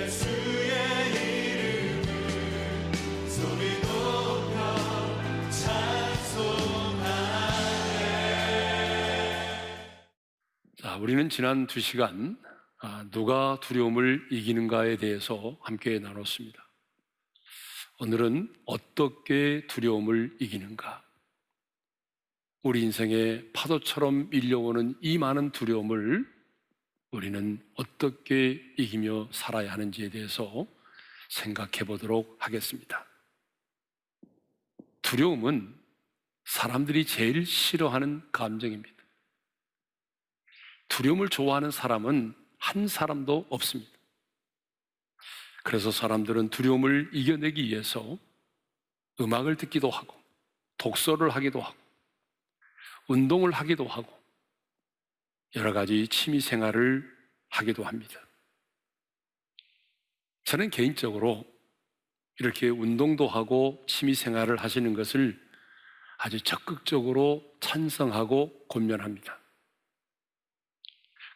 예수의 이름을 소리 높여 찬송하네. 자, 우리는 지난 2시간 누가 두려움을 이기는가에 대해서 함께 나눴습니다. 오늘은 어떻게 두려움을 이기는가? 우리 인생에 파도처럼 밀려오는 이 많은 두려움을 우리는 어떻게 이기며 살아야 하는지에 대해서 생각해 보도록 하겠습니다. 두려움은 사람들이 제일 싫어하는 감정입니다. 두려움을 좋아하는 사람은 한 사람도 없습니다. 그래서 사람들은 두려움을 이겨내기 위해서 음악을 듣기도 하고, 독서를 하기도 하고, 운동을 하기도 하고, 여러 가지 취미 생활을 하기도 합니다. 저는 개인적으로 이렇게 운동도 하고 취미 생활을 하시는 것을 아주 적극적으로 찬성하고 권면합니다.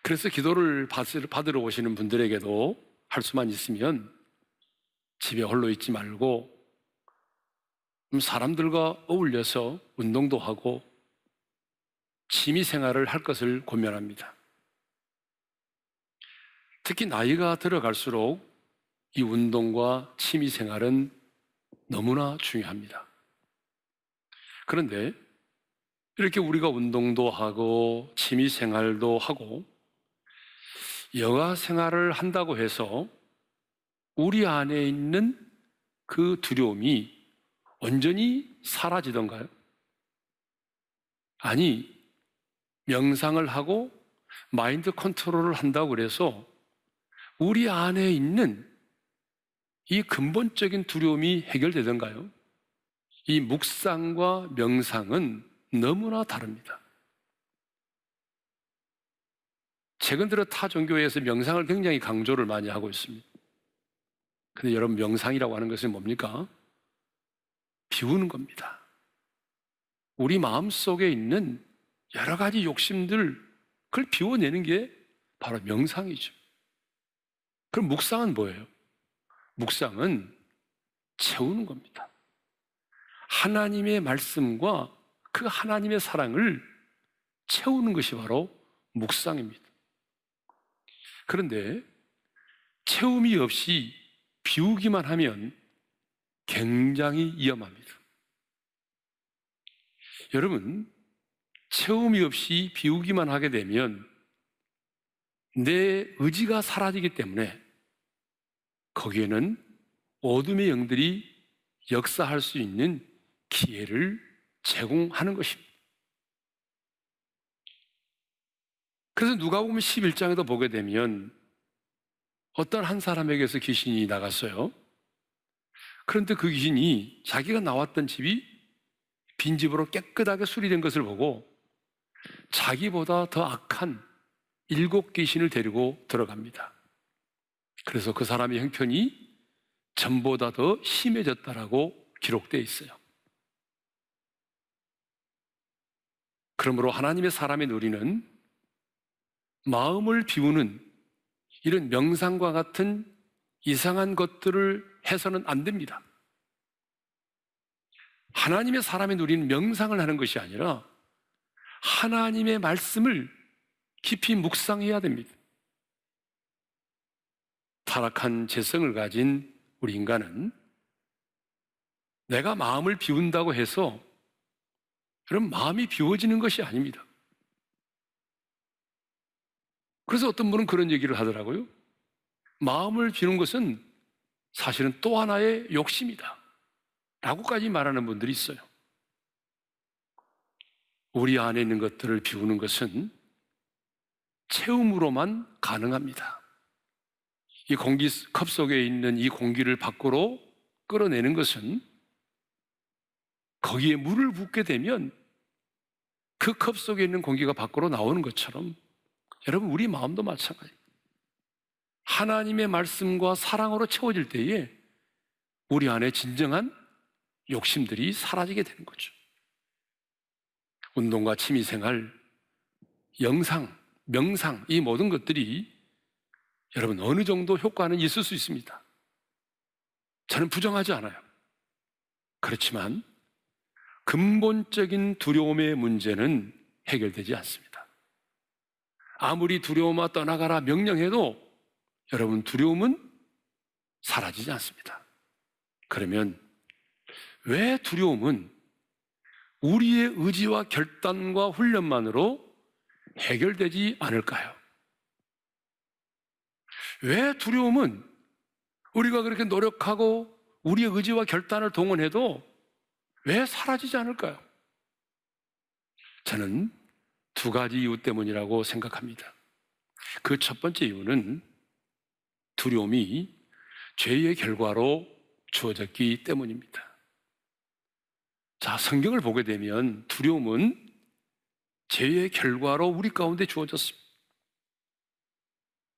그래서 기도를 받으러 오시는 분들에게도 할 수만 있으면 집에 홀로 있지 말고 사람들과 어울려서 운동도 하고 취미 생활을 할 것을 권면합니다. 특히 나이가 들어갈수록 이 운동과 취미 생활은 너무나 중요합니다. 그런데 이렇게 우리가 운동도 하고 취미 생활도 하고 여가 생활을 한다고 해서 우리 안에 있는 그 두려움이 온전히 사라지던가요? 아니, 명상을 하고 마인드 컨트롤을 한다고 해서 우리 안에 있는 이 근본적인 두려움이 해결되던가요? 이 묵상과 명상은 너무나 다릅니다. 최근 들어 타 종교에서 명상을 굉장히 강조를 많이 하고 있습니다. 근데 여러분, 명상이라고 하는 것은 뭡니까? 비우는 겁니다. 우리 마음속에 있는 여러 가지 욕심들, 그걸 비워내는 게 바로 명상이죠. 그럼 묵상은 뭐예요? 묵상은 채우는 겁니다. 하나님의 말씀과 그 하나님의 사랑을 채우는 것이 바로 묵상입니다. 그런데 채움이 없이 비우기만 하면 굉장히 위험합니다. 여러분, 채움이 없이 비우기만 하게 되면 내 의지가 사라지기 때문에 거기에는 어둠의 영들이 역사할 수 있는 기회를 제공하는 것입니다. 그래서 누가복음 11장에도 보게 되면 어떤 한 사람에게서 귀신이 나갔어요. 그런데 그 귀신이 자기가 나왔던 집이 빈집으로 깨끗하게 수리된 것을 보고 자기보다 더 악한 7 귀신을 데리고 들어갑니다. 그래서 그 사람의 형편이 전보다 더 심해졌다라고 기록되어 있어요. 그러므로 하나님의 사람의 누리는 마음을 비우는 이런 명상과 같은 이상한 것들을 해서는 안 됩니다. 하나님의 사람의 누리는 명상을 하는 것이 아니라 하나님의 말씀을 깊이 묵상해야 됩니다. 타락한 죄성을 가진 우리 인간은 내가 마음을 비운다고 해서 그럼 마음이 비워지는 것이 아닙니다. 그래서 어떤 분은 그런 얘기를 하더라고요. 마음을 비우는 것은 사실은 또 하나의 욕심이다 라고까지 말하는 분들이 있어요. 우리 안에 있는 것들을 비우는 것은 채움으로만 가능합니다. 이 컵 속에 있는 이 공기를 밖으로 끌어내는 것은 거기에 물을 붓게 되면 그 컵 속에 있는 공기가 밖으로 나오는 것처럼 여러분, 우리 마음도 마찬가지입니다. 하나님의 말씀과 사랑으로 채워질 때에 우리 안에 진정한 욕심들이 사라지게 되는 거죠. 운동과 취미생활, 영상, 명상, 이 모든 것들이 여러분, 어느 정도 효과는 있을 수 있습니다. 저는 부정하지 않아요. 그렇지만 근본적인 두려움의 문제는 해결되지 않습니다. 아무리 두려움아 떠나가라 명령해도 여러분, 두려움은 사라지지 않습니다. 그러면 왜 두려움은 우리의 의지와 결단과 훈련만으로 해결되지 않을까요? 왜 두려움은 우리가 그렇게 노력하고 우리의 의지와 결단을 동원해도 왜 사라지지 않을까요? 저는 두 가지 이유 때문이라고 생각합니다. 그 첫 번째 이유는 두려움이 죄의 결과로 주어졌기 때문입니다. 자, 성경을 보게 되면 두려움은 죄의 결과로 우리 가운데 주어졌습니다.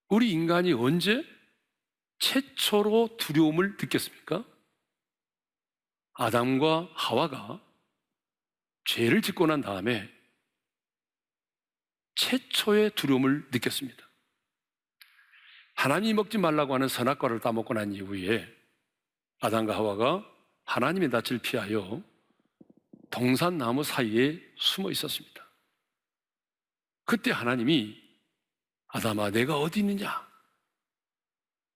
우리 인간이 언제 최초로 두려움을 느꼈습니까? 아담과 하와가 죄를 짓고 난 다음에 최초의 두려움을 느꼈습니다. 하나님이 먹지 말라고 하는 선악과를 따먹고 난 이후에 아담과 하와가 하나님의 낯을 피하여 동산나무 사이에 숨어 있었습니다. 그때 하나님이 아담아, 내가 어디 있느냐?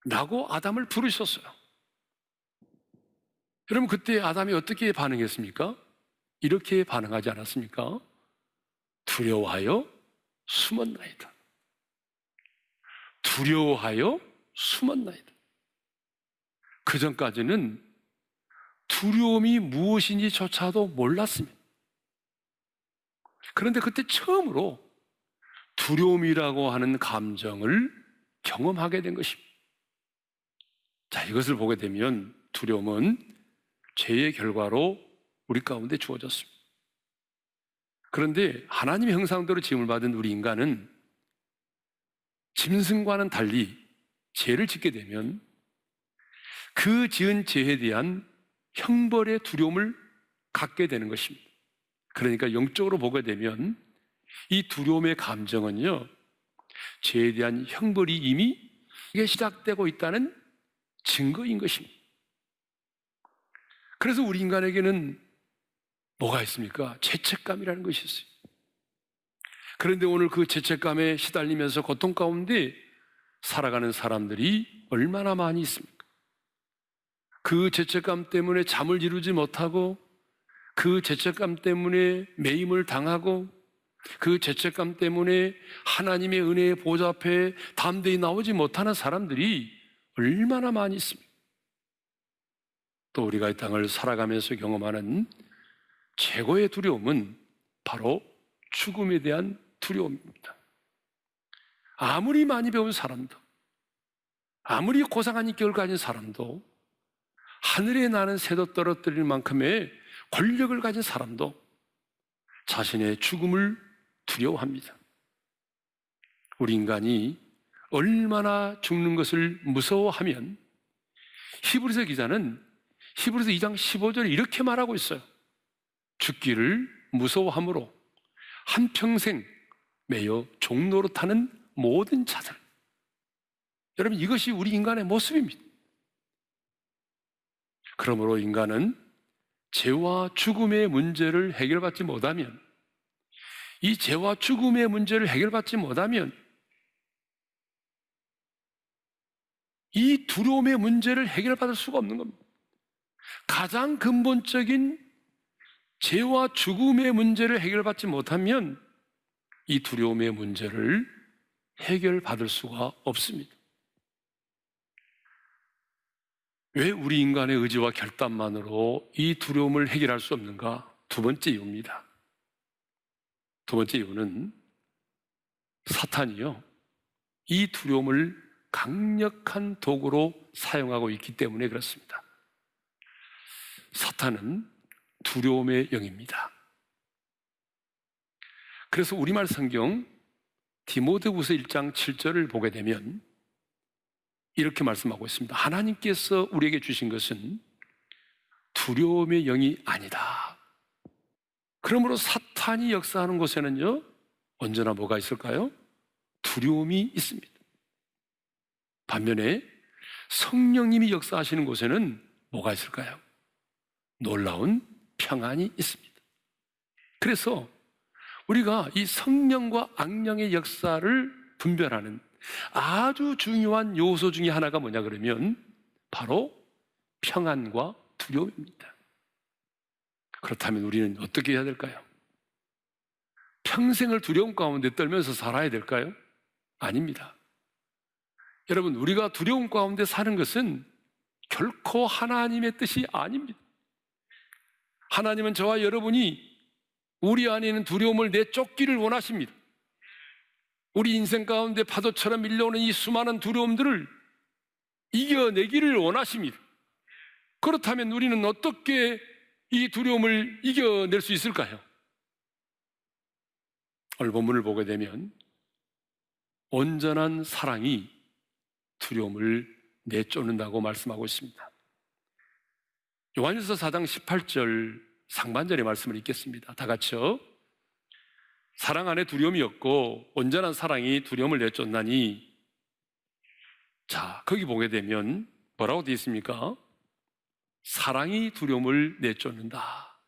라고 아담을 부르셨어요. 여러분, 그때 아담이 어떻게 반응했습니까? 이렇게 반응하지 않았습니까? 두려워하여 숨었나이다. 두려워하여 숨었나이다. 그 전까지는 두려움이 무엇인지조차도 몰랐습니다. 그런데 그때 처음으로 두려움이라고 하는 감정을 경험하게 된 것입니다. 자, 이것을 보게 되면 두려움은 죄의 결과로 우리 가운데 주어졌습니다. 그런데 하나님의 형상대로 지음을 받은 우리 인간은 짐승과는 달리 죄를 짓게 되면 그 지은 죄에 대한 형벌의 두려움을 갖게 되는 것입니다. 그러니까 영적으로 보게 되면 이 두려움의 감정은요, 죄에 대한 형벌이 이미 이게 시작되고 있다는 증거인 것입니다. 그래서 우리 인간에게는 뭐가 있습니까? 죄책감이라는 것이 있어요. 그런데 오늘 그 죄책감에 시달리면서 고통 가운데 살아가는 사람들이 얼마나 많이 있습니까? 그 죄책감 때문에 잠을 이루지 못하고, 그 죄책감 때문에 매임을 당하고, 그 죄책감 때문에 하나님의 은혜의 보좌 앞에 담대히 나오지 못하는 사람들이 얼마나 많이 있습니까? 또 우리가 이 땅을 살아가면서 경험하는 최고의 두려움은 바로 죽음에 대한 두려움입니다. 아무리 많이 배운 사람도, 아무리 고상한 인격을 가진 사람도, 하늘에 나는 새도 떨어뜨릴 만큼의 권력을 가진 사람도 자신의 죽음을 두려워합니다. 우리 인간이 얼마나 죽는 것을 무서워하면 히브리서 기자는 히브리서 2장 15절에 이렇게 말하고 있어요. 죽기를 무서워함으로 한평생 매여 종노릇하는 모든 자들. 여러분, 이것이 우리 인간의 모습입니다. 그러므로 인간은 죄와 죽음의 문제를 해결받지 못하면, 이 죄와 죽음의 문제를 해결받지 못하면 이 두려움의 문제를 해결받을 수가 없는 겁니다. 가장 근본적인 죄와 죽음의 문제를 해결받지 못하면 이 두려움의 문제를 해결받을 수가 없습니다. 왜 우리 인간의 의지와 결단만으로 이 두려움을 해결할 수 없는가? 두 번째 이유입니다. 두 번째 이유는 사탄이요, 이 두려움을 강력한 도구로 사용하고 있기 때문에 그렇습니다. 사탄은 두려움의 영입니다. 그래서 우리말 성경 디모데후서 1장 7절을 보게 되면 이렇게 말씀하고 있습니다. 하나님께서 우리에게 주신 것은 두려움의 영이 아니다. 그러므로 사탄이 역사하는 곳에는요, 언제나 뭐가 있을까요? 두려움이 있습니다. 반면에 성령님이 역사하시는 곳에는 뭐가 있을까요? 놀라운 평안이 있습니다. 그래서 우리가 이 성령과 악령의 역사를 분별하는 아주 중요한 요소 중에 하나가 뭐냐 그러면 바로 평안과 두려움입니다. 그렇다면 우리는 어떻게 해야 될까요? 평생을 두려움 가운데 떨면서 살아야 될까요? 아닙니다. 여러분, 우리가 두려움 가운데 사는 것은 결코 하나님의 뜻이 아닙니다. 하나님은 저와 여러분이 우리 안에 있는 두려움을 내쫓기를 원하십니다. 우리 인생 가운데 파도처럼 밀려오는 이 수많은 두려움들을 이겨내기를 원하십니다. 그렇다면 우리는 어떻게 이 두려움을 이겨낼 수 있을까요? 오늘 본문을 보게 되면 온전한 사랑이 두려움을 내쫓는다고 말씀하고 있습니다. 요한일서 4장 18절 상반절의 말씀을 읽겠습니다. 다 같이요. 사랑 안에 두려움이 없고 온전한 사랑이 두려움을 내쫓나니. 자, 거기 보게 되면 뭐라고 되어 있습니까? 사랑이 두려움을 내쫓는다.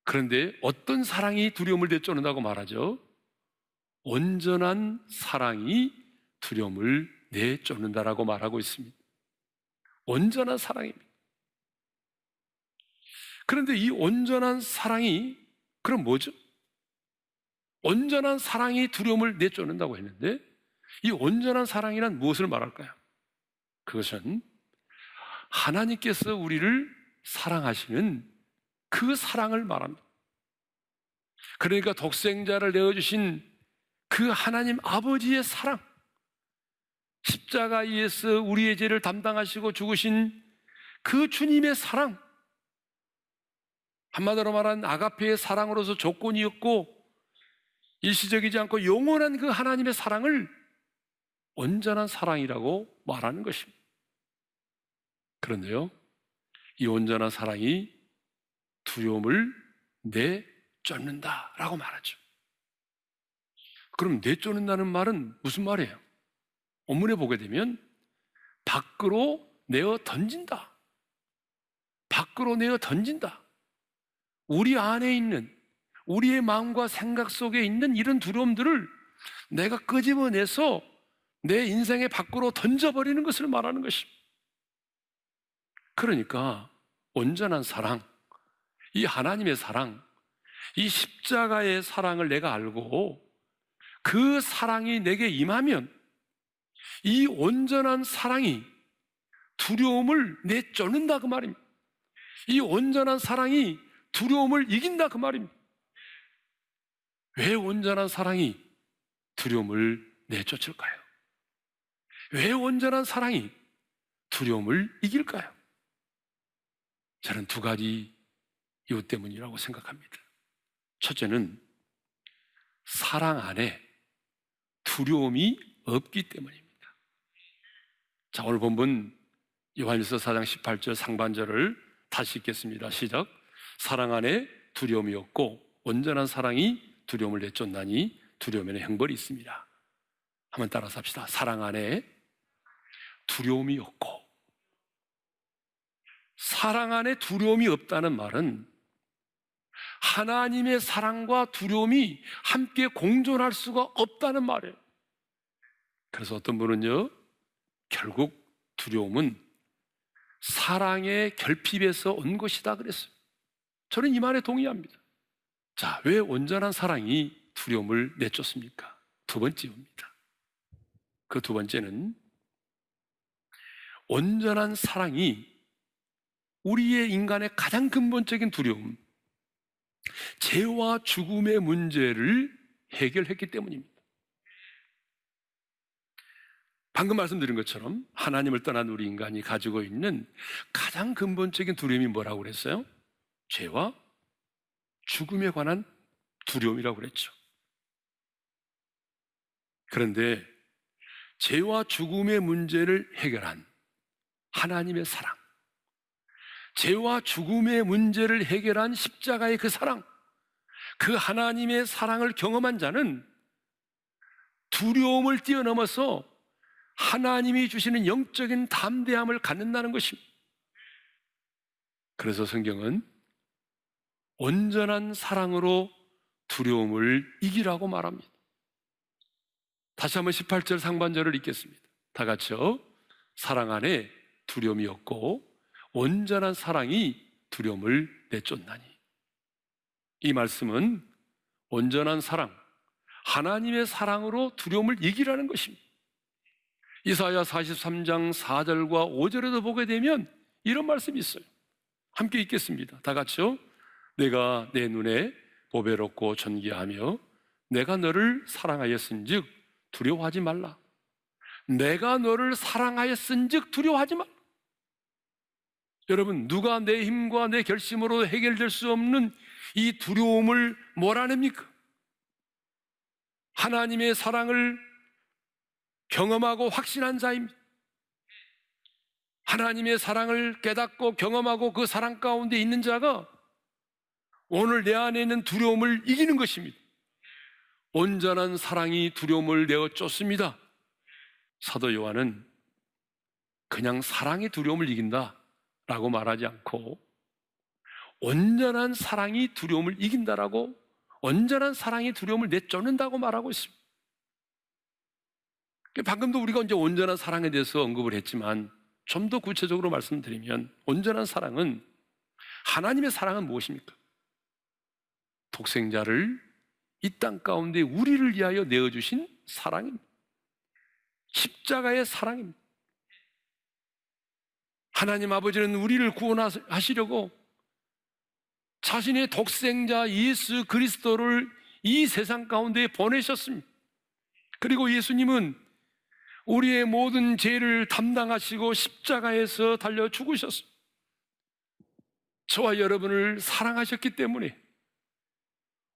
그런데 어떤 사랑이 두려움을 내쫓는다고 말하죠? 온전한 사랑이 두려움을 내쫓는다라고 말하고 있습니다. 온전한 사랑입니다. 그런데 이 온전한 사랑이 그럼 뭐죠? 온전한 사랑이 두려움을 내쫓는다고 했는데 이 온전한 사랑이란 무엇을 말할까요? 그것은 하나님께서 우리를 사랑하시는 그 사랑을 말합니다. 그러니까 독생자를 내어주신 그 하나님 아버지의 사랑, 십자가에서 우리의 죄를 담당하시고 죽으신 그 주님의 사랑, 한마디로 말하는 아가페의 사랑으로서 조건이 없고 일시적이지 않고 영원한 그 하나님의 사랑을 온전한 사랑이라고 말하는 것입니다. 그런데요, 이 온전한 사랑이 두려움을 내쫓는다라고 말하죠. 그럼 내쫓는다는 말은 무슨 말이에요? 본문에 보게 되면 밖으로 내어 던진다. 밖으로 내어 던진다. 우리 안에 있는, 우리의 마음과 생각 속에 있는 이런 두려움들을 내가 끄집어내서 내 인생의 밖으로 던져버리는 것을 말하는 것입니다. 그러니까 온전한 사랑, 이 하나님의 사랑, 이 십자가의 사랑을 내가 알고 그 사랑이 내게 임하면 이 온전한 사랑이 두려움을 내쫓는다 그 말입니다. 이 온전한 사랑이 두려움을 이긴다 그 말입니다. 왜 온전한 사랑이 두려움을 내쫓을까요? 왜 온전한 사랑이 두려움을 이길까요? 저는 두 가지 이유 때문이라고 생각합니다. 첫째는 사랑 안에 두려움이 없기 때문입니다. 자, 오늘 본문 요한일서 4장 18절 상반절을 다시 읽겠습니다. 시작. 사랑 안에 두려움이 없고 온전한 사랑이 두려움을 내쫓나니 두려움에는 형벌이 있습니다. 한번 따라서 합시다. 사랑 안에 두려움이 없고, 사랑 안에 두려움이 없다는 말은 하나님의 사랑과 두려움이 함께 공존할 수가 없다는 말이에요. 그래서 어떤 분은요, 결국 두려움은 사랑의 결핍에서 온 것이다 그랬어요. 저는 이 말에 동의합니다. 자, 왜 온전한 사랑이 두려움을 내쫓습니까? 두 번째입니다. 그 두 번째는 온전한 사랑이 우리의 인간의 가장 근본적인 두려움, 죄와 죽음의 문제를 해결했기 때문입니다. 방금 말씀드린 것처럼 하나님을 떠난 우리 인간이 가지고 있는 가장 근본적인 두려움이 뭐라고 그랬어요? 죄와 죽음에 관한 두려움이라고 그랬죠. 그런데 죄와 죽음의 문제를 해결한 하나님의 사랑, 죄와 죽음의 문제를 해결한 십자가의 그 사랑, 그 하나님의 사랑을 경험한 자는 두려움을 뛰어넘어서 하나님이 주시는 영적인 담대함을 갖는다는 것입니다. 그래서 성경은 온전한 사랑으로 두려움을 이기라고 말합니다. 다시 한번 18절 상반절을 읽겠습니다. 다 같이요. 사랑 안에 두려움이 없고 온전한 사랑이 두려움을 내쫓나니. 이 말씀은 온전한 사랑, 하나님의 사랑으로 두려움을 이기라는 것입니다. 이사야 43장 4절과 5절에도 보게 되면 이런 말씀이 있어요. 함께 읽겠습니다. 다 같이요. 내가 내 눈에 보배롭고 존귀하며 내가 너를 사랑하였은즉 두려워하지 말라. 내가 너를 사랑하였은즉 두려워하지 말라. 여러분, 누가 내 힘과 내 결심으로 해결될 수 없는 이 두려움을 몰아냅니까? 하나님의 사랑을 경험하고 확신한 자입니다. 하나님의 사랑을 깨닫고 경험하고 그 사랑 가운데 있는 자가 오늘 내 안에 있는 두려움을 이기는 것입니다. 온전한 사랑이 두려움을 내어 쫓습니다. 사도 요한은 그냥 사랑이 두려움을 이긴다 라고 말하지 않고 온전한 사랑이 두려움을 이긴다라고, 온전한 사랑이 두려움을 내쫓는다고 말하고 있습니다. 방금도 우리가 이제 온전한 사랑에 대해서 언급을 했지만 좀 더 구체적으로 말씀드리면 온전한 사랑은, 하나님의 사랑은 무엇입니까? 독생자를 이 땅 가운데 우리를 위하여 내어주신 사랑입니다. 십자가의 사랑입니다. 하나님 아버지는 우리를 구원하시려고 자신의 독생자 예수 그리스도를 이 세상 가운데 보내셨습니다. 그리고 예수님은 우리의 모든 죄를 담당하시고 십자가에서 달려 죽으셨습니다. 저와 여러분을 사랑하셨기 때문에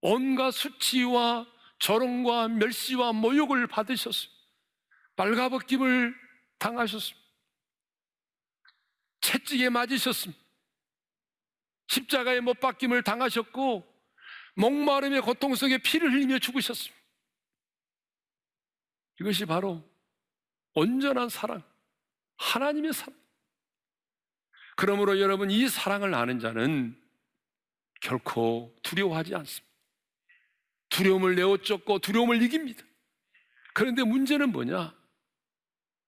온갖 수치와 조롱과 멸시와 모욕을 받으셨습니다. 발가벗김을 당하셨습니다. 채찍에 맞으셨습니다. 십자가에 못 박힘을 당하셨고 목마름의 고통 속에 피를 흘리며 죽으셨습니다. 이것이 바로 온전한 사랑, 하나님의 사랑. 그러므로 여러분, 이 사랑을 아는 자는 결코 두려워하지 않습니다. 두려움을 내어쫓고 두려움을 이깁니다. 그런데 문제는 뭐냐?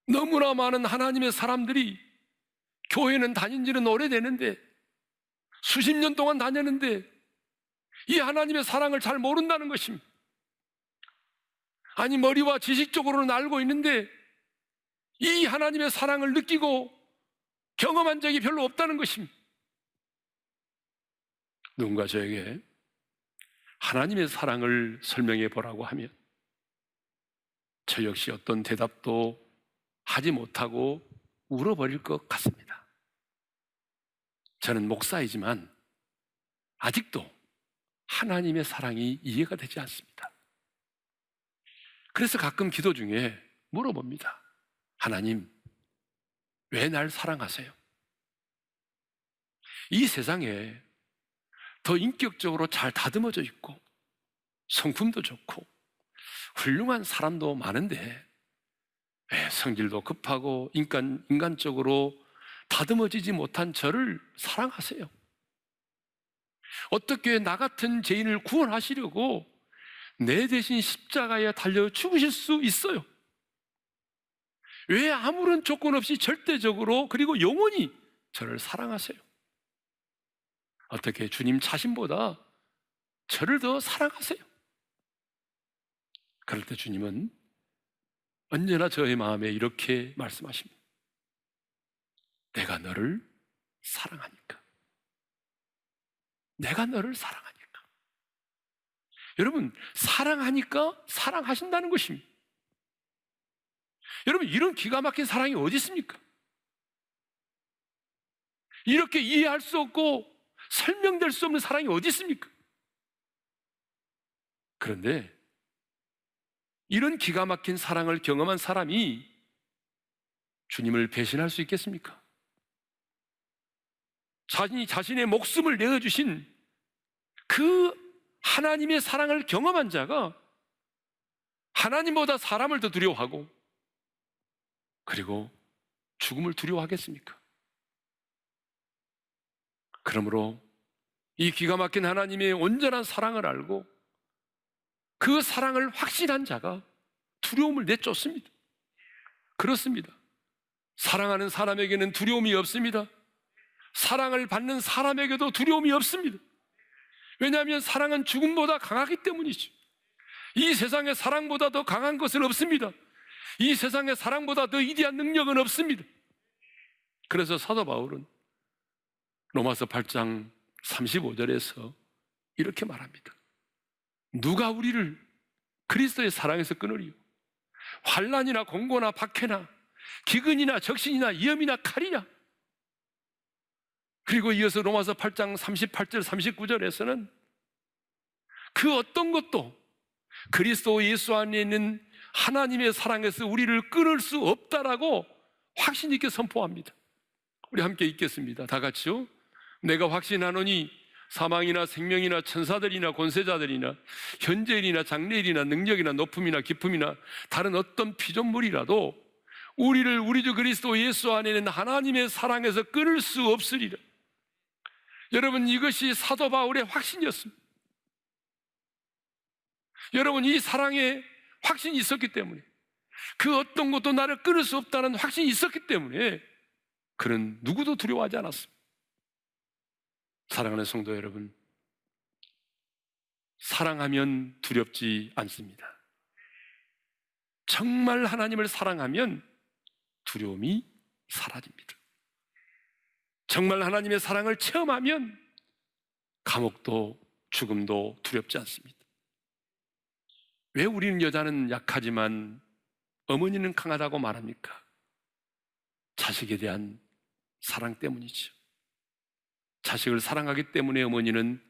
너무나 많은 하나님의 사람들이 교회는 다닌 지는 오래되는데, 수십 년 동안 다녔는데 이 하나님의 사랑을 잘 모른다는 것입니다. 아니, 머리와 지식적으로는 알고 있는데 이 하나님의 사랑을 느끼고 경험한 적이 별로 없다는 것입니다. 누군가 저에게 하나님의 사랑을 설명해 보라고 하면 저 역시 어떤 대답도 하지 못하고 울어버릴 것 같습니다. 저는 목사이지만 아직도 하나님의 사랑이 이해가 되지 않습니다. 그래서 가끔 기도 중에 물어봅니다. 하나님, 왜 날 사랑하세요? 이 세상에 더 인격적으로 잘 다듬어져 있고 성품도 좋고 훌륭한 사람도 많은데 왜 성질도 급하고 인간적으로 다듬어지지 못한 저를 사랑하세요? 어떻게 나 같은 죄인을 구원하시려고 내 대신 십자가에 달려 죽으실 수 있어요? 왜 아무런 조건 없이 절대적으로 그리고 영원히 저를 사랑하세요? 어떻게 주님 자신보다 저를 더 사랑하세요? 그럴 때 주님은 언제나 저의 마음에 이렇게 말씀하십니다. 내가 너를 사랑하니까. 내가 너를 사랑하니까. 여러분, 사랑하니까 사랑하신다는 것입니다. 여러분, 이런 기가 막힌 사랑이 어디 있습니까? 이렇게 이해할 수 없고 설명될 수 없는 사랑이 어디 있습니까? 그런데 이런 기가 막힌 사랑을 경험한 사람이 주님을 배신할 수 있겠습니까? 자신의 목숨을 내어주신 그 하나님의 사랑을 경험한 자가 하나님보다 사람을 더 두려워하고 그리고 죽음을 두려워하겠습니까? 그러므로 이 기가 막힌 하나님의 온전한 사랑을 알고 그 사랑을 확신한 자가 두려움을 내쫓습니다. 그렇습니다. 사랑하는 사람에게는 두려움이 없습니다. 사랑을 받는 사람에게도 두려움이 없습니다. 왜냐하면 사랑은 죽음보다 강하기 때문이죠. 이 세상에 사랑보다 더 강한 것은 없습니다. 이 세상에 사랑보다 더 위대한 능력은 없습니다. 그래서 사도 바울은 로마서 8장 35절에서 이렇게 말합니다. 누가 우리를 그리스도의 사랑에서 끊으리요? 환난이나 공고나 박해나 기근이나 적신이나 위험이나 칼이냐? 그리고 이어서 로마서 8장 38절 39절에서는 그 어떤 것도 그리스도 예수 안에 있는 하나님의 사랑에서 우리를 끊을 수 없다라고 확신 있게 선포합니다. 우리 함께 읽겠습니다. 다 같이요. 내가 확신하노니 사망이나 생명이나 천사들이나 권세자들이나 현재일이나 장래일이나 능력이나 높음이나 깊음이나 다른 어떤 피조물이라도 우리를 우리 주 그리스도 예수 안에 있는 하나님의 사랑에서 끊을 수 없으리라. 여러분, 이것이 사도 바울의 확신이었습니다. 여러분, 이 사랑에 확신이 있었기 때문에, 그 어떤 것도 나를 끊을 수 없다는 확신이 있었기 때문에 그는 누구도 두려워하지 않았습니다. 사랑하는 성도 여러분, 사랑하면 두렵지 않습니다. 정말 하나님을 사랑하면 두려움이 사라집니다. 정말 하나님의 사랑을 체험하면 감옥도 죽음도 두렵지 않습니다. 왜 우리는 여자는 약하지만 어머니는 강하다고 말합니까? 자식에 대한 사랑 때문이죠. 자식을 사랑하기 때문에 어머니는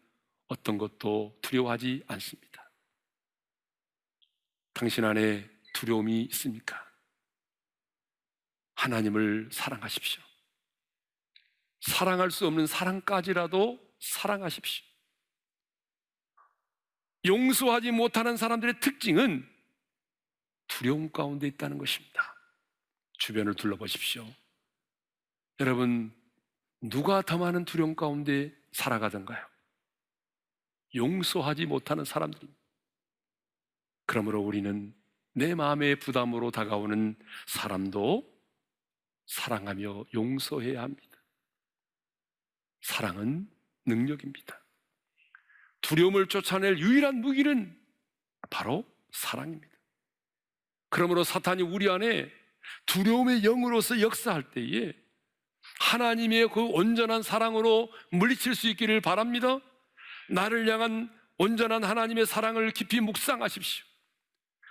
어떤 것도 두려워하지 않습니다. 당신 안에 두려움이 있습니까? 하나님을 사랑하십시오. 사랑할 수 없는 사랑까지라도 사랑하십시오. 용서하지 못하는 사람들의 특징은 두려움 가운데 있다는 것입니다. 주변을 둘러보십시오. 여러분, 누가 더 많은 두려움 가운데 살아가던가요? 용서하지 못하는 사람들입니다. 그러므로 우리는 내 마음의 부담으로 다가오는 사람도 사랑하며 용서해야 합니다. 사랑은 능력입니다. 두려움을 쫓아낼 유일한 무기는 바로 사랑입니다. 그러므로 사탄이 우리 안에 두려움의 영으로서 역사할 때에 하나님의 그 온전한 사랑으로 물리칠 수 있기를 바랍니다. 나를 향한 온전한 하나님의 사랑을 깊이 묵상하십시오.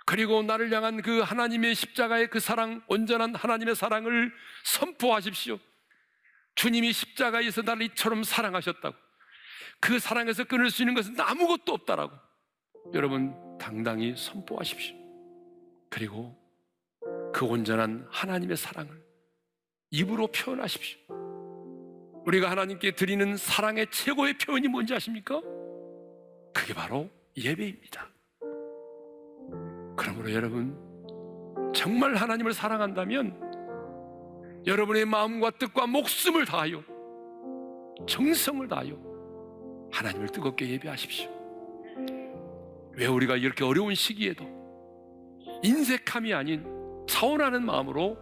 그리고 나를 향한 그 하나님의 십자가의 그 사랑, 온전한 하나님의 사랑을 선포하십시오. 주님이 십자가에서 나를 이처럼 사랑하셨다고, 그 사랑에서 끊을 수 있는 것은 아무것도 없다라고 여러분 당당히 선포하십시오. 그리고 그 온전한 하나님의 사랑을 입으로 표현하십시오. 우리가 하나님께 드리는 사랑의 최고의 표현이 뭔지 아십니까? 그게 바로 예배입니다. 그러므로 여러분, 정말 하나님을 사랑한다면 여러분의 마음과 뜻과 목숨을 다하여, 정성을 다하여 하나님을 뜨겁게 예배하십시오. 왜 우리가 이렇게 어려운 시기에도 인색함이 아닌 차원하는 마음으로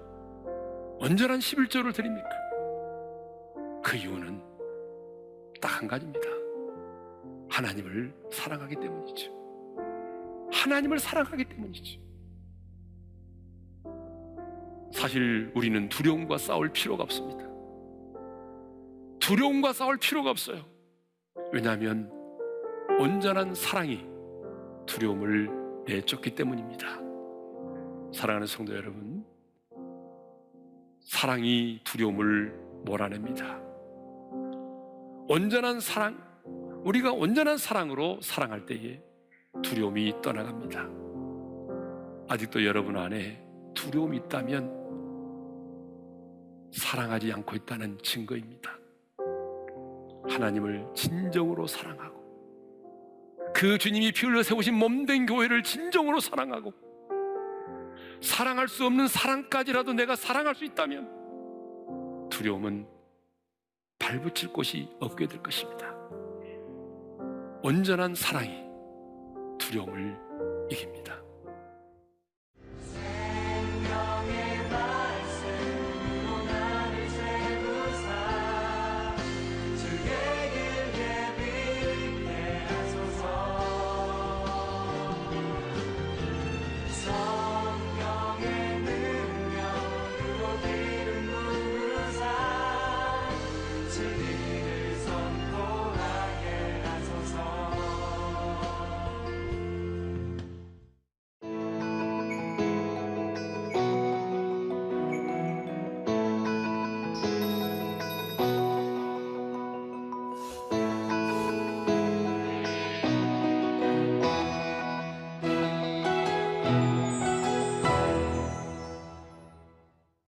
온전한 11조를 드립니까? 그 이유는 딱 한 가지입니다. 하나님을 사랑하기 때문이죠. 하나님을 사랑하기 때문이죠. 사실 우리는 두려움과 싸울 필요가 없습니다. 두려움과 싸울 필요가 없어요. 왜냐하면 온전한 사랑이 두려움을 내쫓기 때문입니다. 사랑하는 성도 여러분, 사랑이 두려움을 몰아냅니다. 온전한 사랑, 우리가 온전한 사랑으로 사랑할 때에 두려움이 떠나갑니다. 아직도 여러분 안에 두려움이 있다면 사랑하지 않고 있다는 증거입니다. 하나님을 진정으로 사랑하고 그 주님이 피 흘려 세우신 몸된 교회를 진정으로 사랑하고 사랑할 수 없는 사랑까지라도 내가 사랑할 수 있다면 두려움은 발붙일 곳이 없게 될 것입니다. 온전한 사랑이 두려움을 이깁니다.